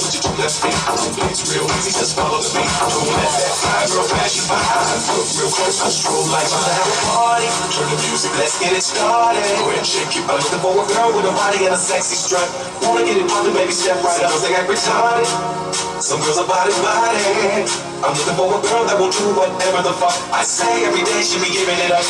what you do, let's be. It's real easy, just follow the beat. Don't let that fly girl pass you by. Look real close, I stroll like I'm to have a party. Turn the music, let's get it started. Go ahead and shake your butt. Looking for a girl with a body and a sexy strut. Wanna get it poppin', baby, step right up. They act retarded. Some girls are body. I'm looking for a girl that will do whatever the fuck I say. Every day she be giving it up.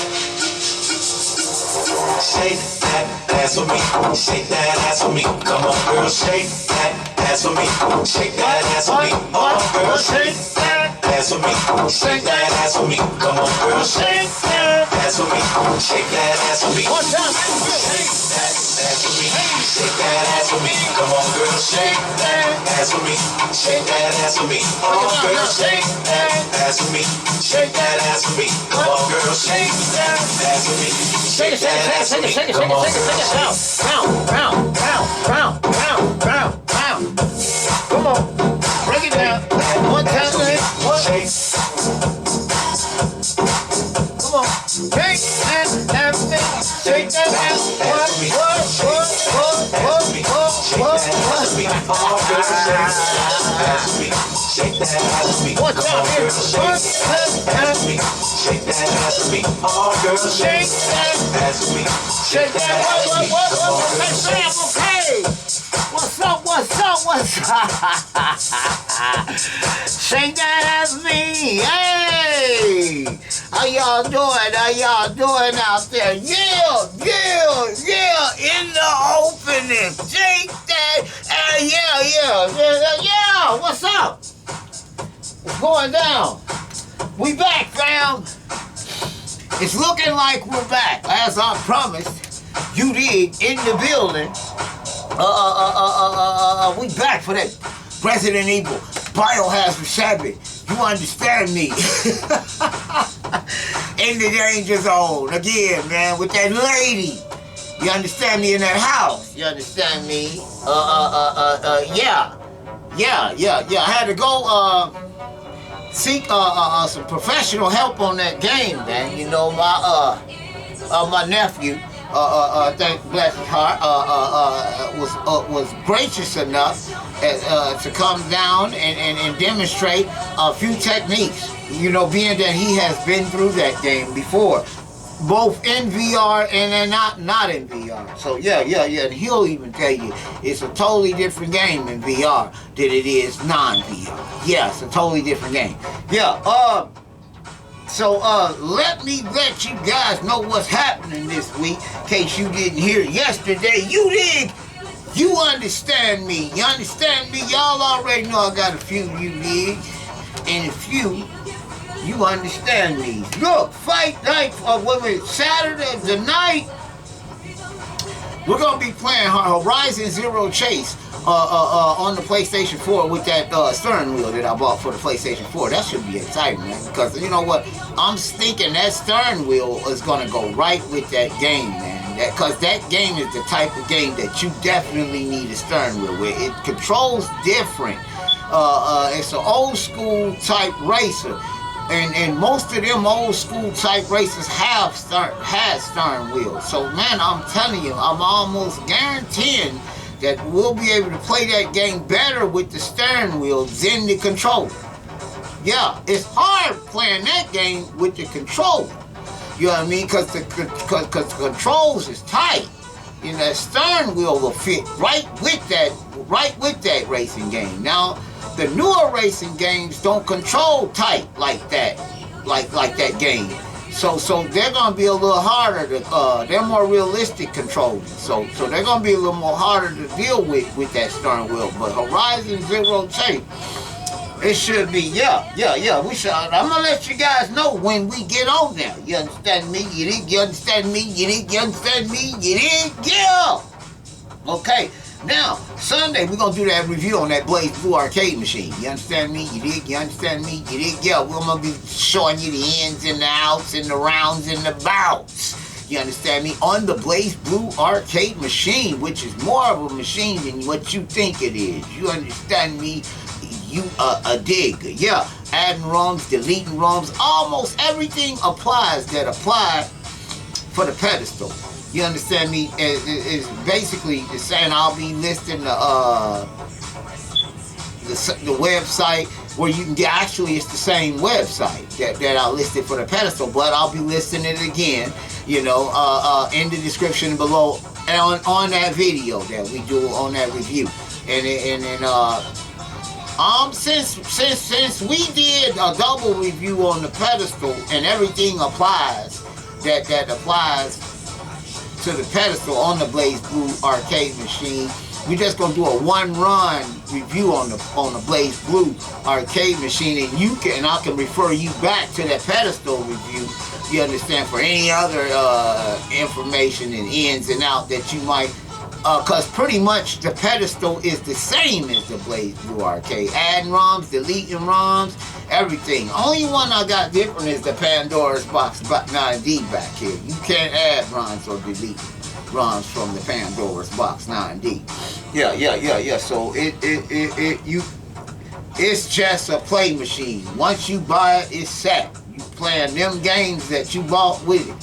Shake that ass for me. Shake that ass for me. Come on, girl, shake that ass for me. Shake that ass for me. Oh, girl, shake that ass for me. Shake that ass for me. Come on, girl, shake that ass for me. Shake that ass for me. One time, shake that ass for me. Shake that ass for me. Come on, girl, shake that ass for me. Shake that ass for me. Oh, girl, shake that ass for me. Shake that ass for me. Come on, girl, shake that ass for me. Shake it, shake it, shake it, shake it, shake it, shake it, shake it, round, round, round, round, round, round. Come on, break it down. One time, one. Come on, shake that ass for me. Shake that ass. Shake that ass for me. One time here. Shake that ass for me. Oh, girl, shake that ass for me. Shake that. What? Hey, Sam, okay. What's up? Shake that ass for me. Hey. How y'all doing out there? Yeah. In the opening. Shake that. Yeah. What's up? What's going down? We back, fam. It's looking like we're back, as I promised. You did in the building. We back for that Resident Evil Biohazard 7. You understand me? In the danger zone again, man, with that lady. You understand me in that house? You understand me? Yeah. I had to go seek some professional help on that game, man. You know, my nephew, thank bless his heart, was gracious enough to come down and demonstrate a few techniques. You know, being that he has been through that game before, both in VR and not in VR. So yeah. And he'll even tell you it's a totally different game in VR than it is non-VR. Yeah, it's a totally different game. Yeah. So let me let you guys know what's happening this week, in case you didn't hear it yesterday. You did. You understand me. You understand me. Y'all already know I got a few you did, and a few. You understand me. Look, fight night, Saturday the night, we're going to be playing Horizon Zero Chase on the PlayStation 4 with that steering wheel that I bought for the PlayStation 4. That should be exciting, man, because you know what? I'm thinking that steering wheel is going to go right with that game, man, because that game is the type of game that you definitely need a steering wheel with. It controls different. It's an old school type racer. And most of them old school type racers had steering wheels. So man, I'm telling you, I'm almost guaranteeing that we'll be able to play that game better with the steering wheel than the controller. Yeah, it's hard playing that game with the controller. You know what I mean? Because the controls is tight. And that steering wheel will fit right with that racing game. Now, the newer racing games don't control tight like that, like that game. So they're gonna be a little harder to. They're more realistic controls. So they're gonna be a little more harder to deal with that steering wheel. But Horizon Zero Chase, it should be. Yeah. We should. I'm gonna let you guys know when we get on there. You understand me? You did. You understand me? You did. You understand me? You did. Yeah. Okay. Now, Sunday, we're going to do that review on that Blaze Blue arcade machine. You understand me? You did? You understand me? You did? Yeah, we're going to be showing you the ins and the outs and the rounds and the bouts. You understand me? On the Blaze Blue arcade machine, which is more of a machine than what you think it is. You understand me? You a dig. Yeah, adding ROMs, deleting ROMs, almost everything applies that apply for the pedestal. You understand me? It's basically saying I'll be listing the the website where you can get, actually it's the same website that I listed for the pedestal, but I'll be listing it again, you know, in the description below on that video that we do on that review. Since we did a double review on the pedestal and everything applies that applies to the pedestal on the BlazBlue arcade machine, we just gonna do a one-run review on the BlazBlue arcade machine, and I can refer you back to that pedestal review. You understand, for any other information and ins and out that you might, cause pretty much the pedestal is the same as the BlazBlue arcade. Adding ROMs, deleting ROMs, everything. Only one I got different is the Pandora's Box 9D back here. You can't add ROMs or delete ROMs from the Pandora's Box 9D. Yeah. So it's just a play machine. Once you buy it, it's set. You playing them games that you bought with it,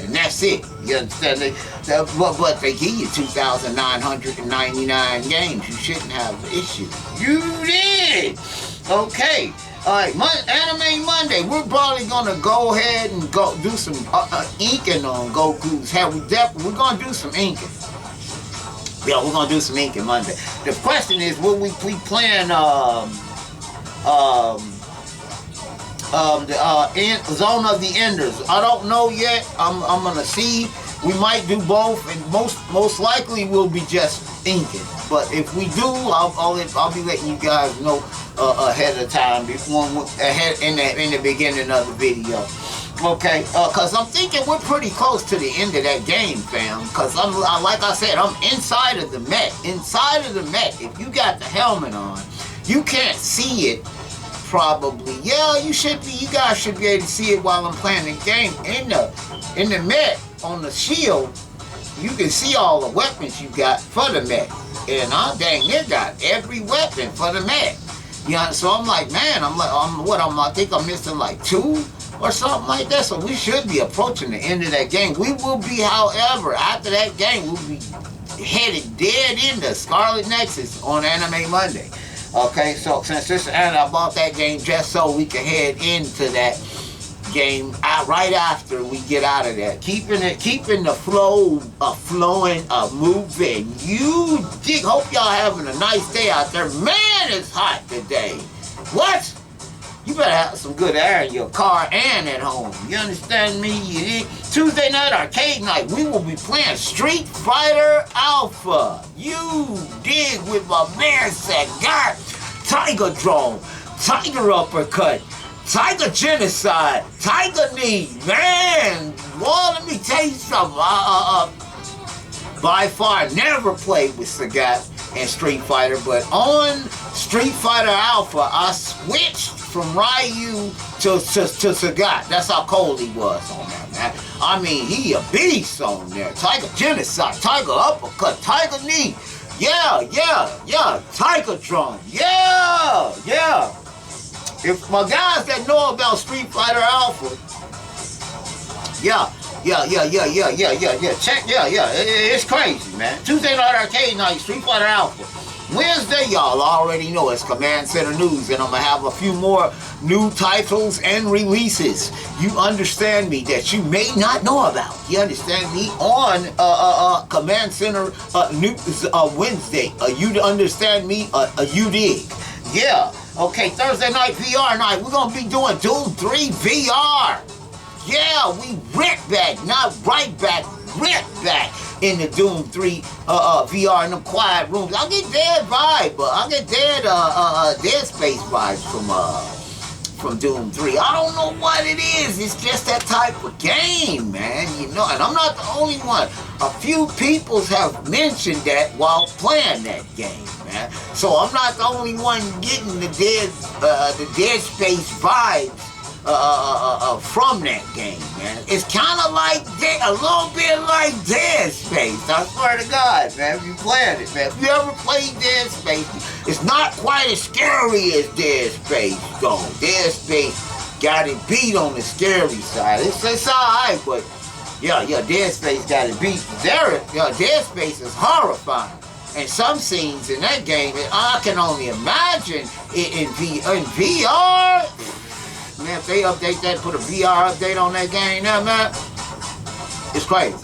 and that's it. You understand? But they give you 2,999 games. You shouldn't have an issue. You did. Okay. All right. Anime Monday. We're probably gonna go ahead and go do some inking on Goku's head. We're gonna do some inking. Yeah, we're gonna do some inking Monday. The question is, will we playing Zone of the Enders? I don't know yet. I'm gonna see. We might do both, and most likely we'll be just inking. But if we do, I'll be letting you guys know ahead of time, ahead in the beginning of the video. Okay, cause I'm thinking we're pretty close to the end of that game, fam. Cause like I said, I'm inside of the mech. Inside of the mech, if you got the helmet on, you can't see it. Probably, yeah, you guys should be able to see it while I'm playing the game. In the mech, on the shield, you can see all the weapons you got for the mech. And dang, they got every weapon for the mech. You know, so I'm like, man, I think I'm missing like 2 or something like that. So we should be approaching the end of that game. We will be, however, after that game, we'll be headed dead into Scarlet Nexus on Anime Monday. Okay, so since I bought that game just so we can head into that game right after we get out of that, keeping the flow flowing, moving. You dig? Hope y'all having a nice day out there. Man, it's hot today. What? You better have some good air in your car and at home. You understand me? Tuesday night arcade night, we will be playing Street Fighter Alpha. You dig, with my man Sagat, Tiger Drone, Tiger Uppercut, Tiger Genocide, Tiger Knee. Man, boy, let me tell you something. By far, never played with Sagat and Street Fighter, but on Street Fighter Alpha, I switched from Ryu to Sagat. That's how cold he was on that, man. I mean, he a beast on there. Tiger Genocide, Tiger Uppercut, Tiger Knee. Yeah. Tiger Drum. Yeah. If my guys that know about Street Fighter Alpha, yeah. Check, it's crazy, man. Tuesday night arcade night, Street Fighter Alpha. Wednesday, y'all already know it's Command Center News, and I'm gonna have a few more new titles and releases. You understand me, that you may not know about. You understand me, on Command Center News Wednesday. You understand me? You dig? Yeah. Okay, Thursday night VR night, we're gonna be doing Doom 3 VR. Yeah, we not right back in the Doom 3 VR in them quiet rooms. I get Dead vibe, but I get Dead Space vibes from Doom 3. I don't know what it is. It's just that type of game, man. You know, and I'm not the only one. A few people have mentioned that while playing that game, man. So I'm not the only one getting the Dead Space vibes from that game, man. It's kind of like a little bit like Dead Space. I swear to God, man. If you playing it, man. If you ever played Dead Space, it's not quite as scary as Dead Space, though. Dead Space got it beat on the scary side. It's alright, but yeah, Dead Space got it beat. Dead Space is horrifying. And some scenes in that game, I can only imagine in VR. Man, if they update that, put a VR update on that game now, man, it's crazy.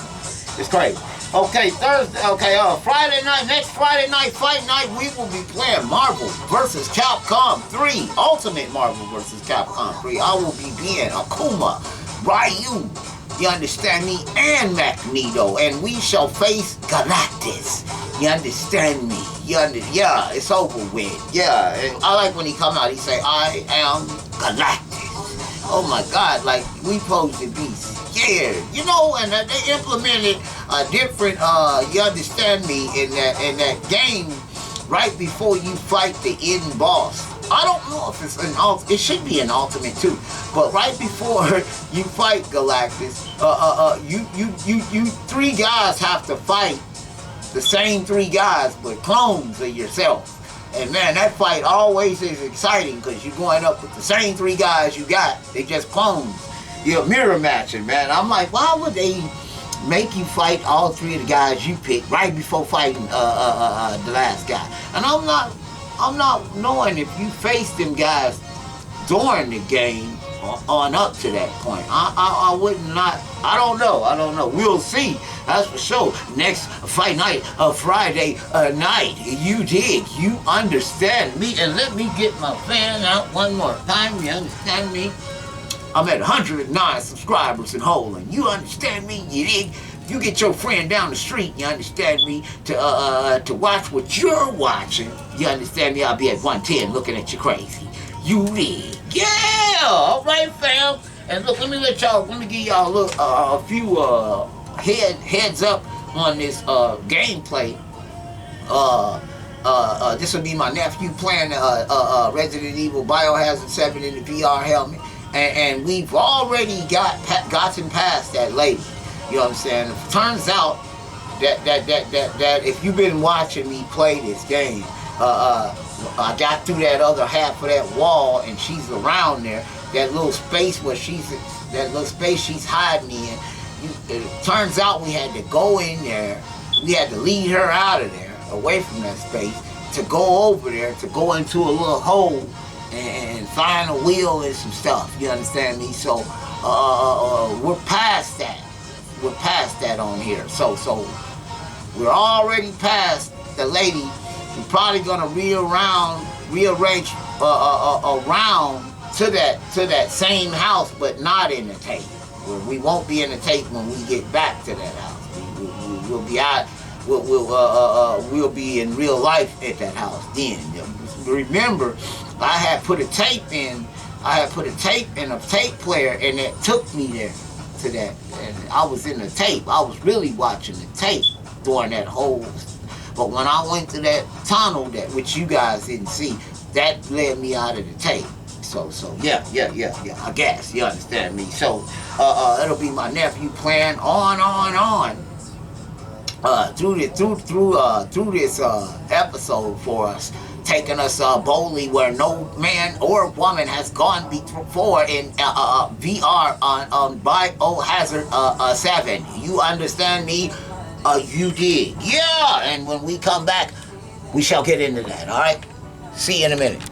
It's crazy. Okay, Thursday. Okay, Friday night. Next Friday night, fight night, we will be playing Marvel vs. Capcom 3. Ultimate Marvel vs. Capcom 3. I will be being Akuma, Ryu. You understand me? And Magneto, and we shall face Galactus. You understand me? Yeah, it's over with. Yeah, and I like when he come out. He say, "I am Galactus." Oh my God! Like we supposed to be scared, you know? And they implemented a different. You understand me? In that game, right before you fight the end boss. I don't know if it's it should be an ultimate too, but right before you fight Galactus, you three guys have to fight the same three guys, but clones of yourself. And man, that fight always is exciting because you're going up with the same three guys you got. They just clones. You're mirror matching, man. I'm like, why would they make you fight all three of the guys you picked right before fighting the last guy? And I'm not knowing if you face them guys during the game on up to that point. I would not. I don't know. We'll see. That's for sure. Next fight night, Friday night. You dig? You understand me? And let me get my fan out one more time. You understand me? I'm at 109 subscribers in Holland. You understand me? You dig? You get your friend down the street, you understand me, to watch what you're watching. You understand me? I'll be at 110 looking at you crazy. You dig? Yeah! All right, fam. And look, let me give y'all a few heads up on this gameplay. This will be my nephew playing Resident Evil Biohazard 7 in the VR helmet, and we've already gotten past that lady. You know what I'm saying? It turns out that if you've been watching me play this game, I got through that other half of that wall, and she's around there. That little space she's hiding in. It turns out we had to go in there. We had to lead her out of there, away from that space, to go over there, to go into a little hole and find a wheel and some stuff. You understand me? So we're past that. We're past that on here. So we're already past the lady. We're probably gonna rearrange around to that same house, but not in the tape. We won't be in the tape when we get back to that house. We'll be out. We'll be in real life at that house then. Remember, I had put a tape in a tape player, and it took me there to that. And I was in the tape. I was really watching the tape during that whole. But when I went to that tunnel, which you guys didn't see, that led me out of the tape. So yeah. I guess you understand me. So it'll be my nephew playing on through this episode for us, taking us boldly where no man or woman has gone before in VR on Biohazard 7. You understand me? You did. Yeah. And when we come back, we shall get into that. All right. See you in a minute.